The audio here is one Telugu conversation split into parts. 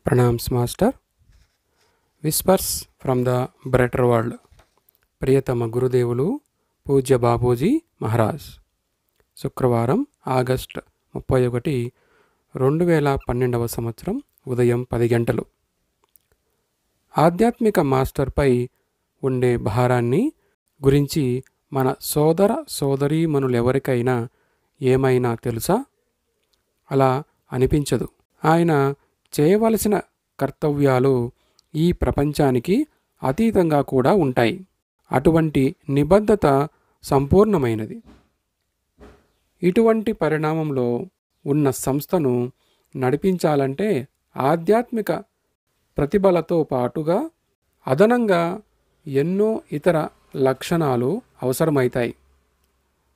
Pranams Master. Whispers from the Brighter World. ప్రియతమ గురుదేవులు పూజ్య బాపూజీ మహారాజ్. శుక్రవారం ఆగస్ట్ 31, 2012 సంవత్సరం ఉదయం 10 గంటలు. ఆధ్యాత్మిక మాస్టర్పై ఉండే భారాన్ని గురించి మన సోదర సోదరీమణులెవరికైనా ఏమైనా తెలుసా? అలా అనిపించదు. ఆయన చేయవలసిన కర్తవ్యాలు ఈ ప్రపంచానికి అతీతంగా కూడా ఉంటాయి. అటువంటి నిబద్ధత సంపూర్ణమైనది. ఇటువంటి పరిణామంలో ఉన్న సంస్థను నడిపించాలంటే ఆధ్యాత్మిక ప్రతిభలతో పాటుగా అదనంగా ఎన్నో ఇతర లక్షణాలు అవసరమవుతాయి.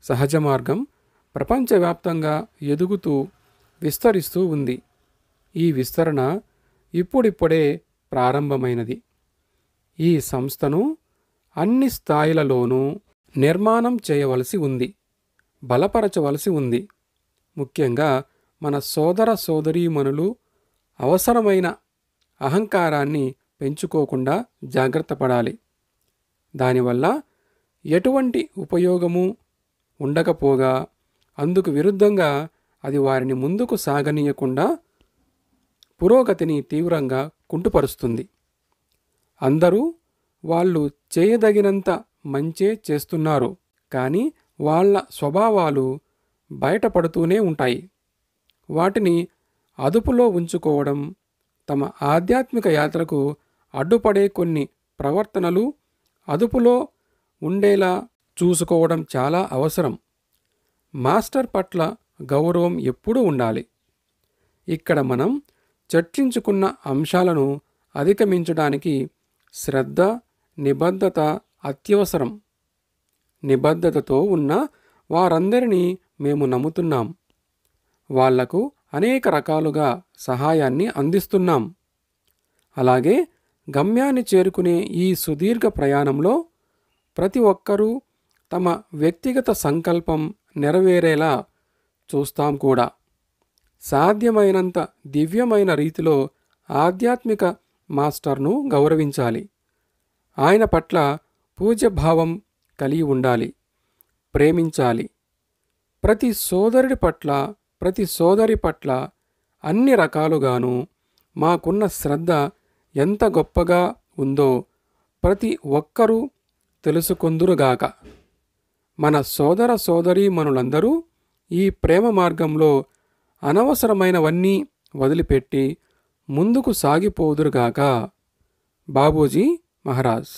సహజ మార్గం ప్రపంచవ్యాప్తంగా ఎదుగుతూ విస్తరిస్తూ ఉంది. ఈ విస్తరణ ఇప్పుడిప్పుడే ప్రారంభమైనది. ఈ సంస్థను అన్ని స్థాయిలలోనూ నిర్మాణం చేయవలసి ఉంది, బలపరచవలసి ఉంది. ముఖ్యంగా మన సోదర సోదరీమణులు అవసరమైన అహంకారాన్ని పెంచుకోకుండా జాగ్రత్త పడాలి. దానివల్ల ఎటువంటి ఉపయోగము ఉండకపోగా అందుకు విరుద్ధంగా అది వారిని ముందుకు సాగనీయకుండా పురోగతిని తీవ్రంగా కుంటుపరుస్తుంది. అందరూ వాళ్ళు చేయదగినంత మంచే చేస్తున్నారు, కానీ వాళ్ళ స్వభావాలు బయటపడుతూనే ఉంటాయి. వాటిని అదుపులో ఉంచుకోవడం, తమ ఆధ్యాత్మిక యాత్రకు అడ్డుపడే కొన్ని ప్రవర్తనలు అదుపులో ఉండేలా చూసుకోవడం చాలా అవసరం. మాస్టర్ పట్ల గౌరవం ఎప్పుడూ ఉండాలి. ఇక్కడ మనం చర్చించుకున్న అంశాలను అధిగమించడానికి శ్రద్ధ, నిబద్ధత అత్యవసరం. నిబద్ధతతో ఉన్న వారందరినీ మేము నమ్ముతున్నాం. వాళ్లకు అనేక రకాలుగా సహాయాన్ని అందిస్తున్నాం. అలాగే గమ్యాన్ని చేరుకునే ఈ సుదీర్ఘ ప్రయాణంలో ప్రతి ఒక్కరూ తమ వ్యక్తిగత సంకల్పం నెరవేరేలా చూస్తాం కూడా. సాధ్యమైనంత దివ్యమైన రీతిలో ఆధ్యాత్మిక మాస్టర్ను గౌరవించాలి. ఆయన పట్ల పూజ్యభావం కలిగి ఉండాలి, ప్రేమించాలి. ప్రతి సోదరుడి పట్ల, ప్రతి సోదరి పట్ల అన్ని రకాలుగాను మాకున్న శ్రద్ధ ఎంత గొప్పగా ఉందో ప్రతి ఒక్కరూ తెలుసుకొందురుగాక. మన సోదర సోదరీమణులందరూ ఈ ప్రేమ మార్గంలో అనవసరమైనవన్నీ వదిలిపెట్టి ముందుకు సాగిపోదురుగాక. బాబూజీ మహారాజ్.